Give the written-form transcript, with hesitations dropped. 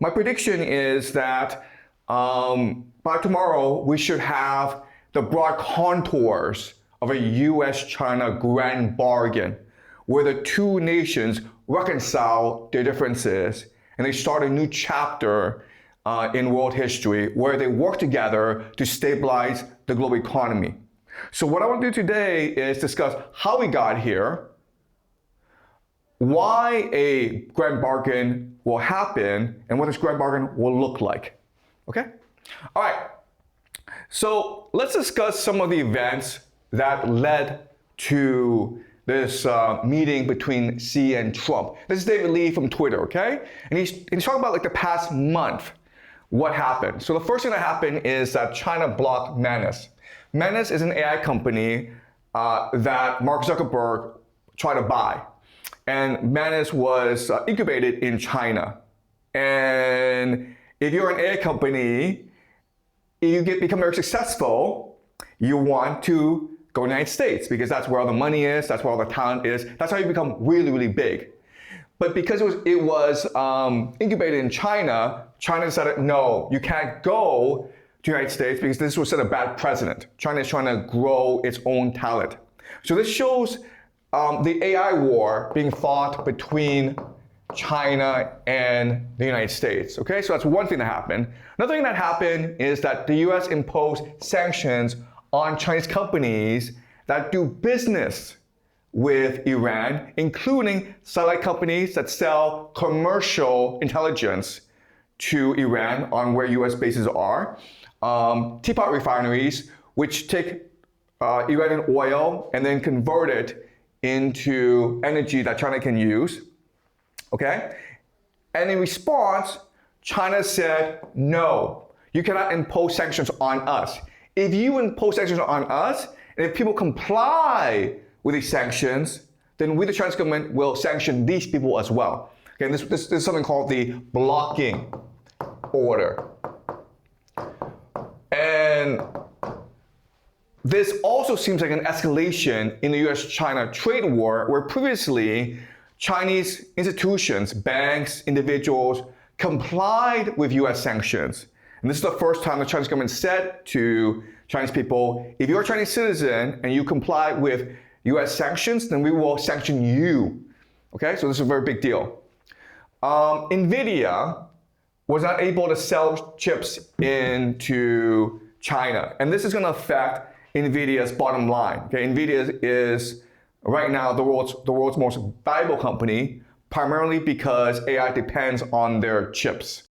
My prediction is that by tomorrow, we should have the broad contours of a US-China grand bargain where the two nations reconcile their differences and they start a new chapter in world history where they work together to stabilize the global economy. So what I want to do today is discuss how we got here, why a grand bargain will happen, and what this grand bargain will look like. Okay? All right. So let's discuss some of the events that led to this meeting between Xi and Trump. This is David Lee from Twitter, okay? And he's talking about like the past month, what happened. So the first thing that happened is that China blocked Manus. Manus is an AI company that Mark Zuckerberg tried to buy. And Manus was incubated in China. And if you're an AI company, you become very successful, you want to go to the United States because that's where all the money is, that's where all the talent is. That's how you become really, really big. But because it was incubated in China, China decided, no, you can't go to the United States because this would set a bad precedent. China is trying to grow its own talent. So this shows the AI war being fought between China and the United States. Okay, so that's one thing that happened. Another thing that happened is that the US imposed sanctions on Chinese companies that do business with Iran, including satellite companies that sell commercial intelligence to Iran on where US bases are, teapot refineries, which take Iranian oil and then convert it into energy that China can use. Okay? And in response, China said, no, you cannot impose sanctions on us. If you impose sanctions on us, and if people comply with these sanctions, then we, the Chinese government, will sanction these people as well. Okay, and this is something called the blocking order. And this also seems like an escalation in the US-China trade war, where previously Chinese institutions, banks, individuals complied with US sanctions. And this is the first time the Chinese government said to Chinese people, if you're a Chinese citizen and you comply with US sanctions, then we will sanction you. Okay, so this is a very big deal. NVIDIA was not able to sell chips into China. And this is going to affect NVIDIA's bottom line. Okay, NVIDIA is right now the world's most valuable company, primarily because AI depends on their chips.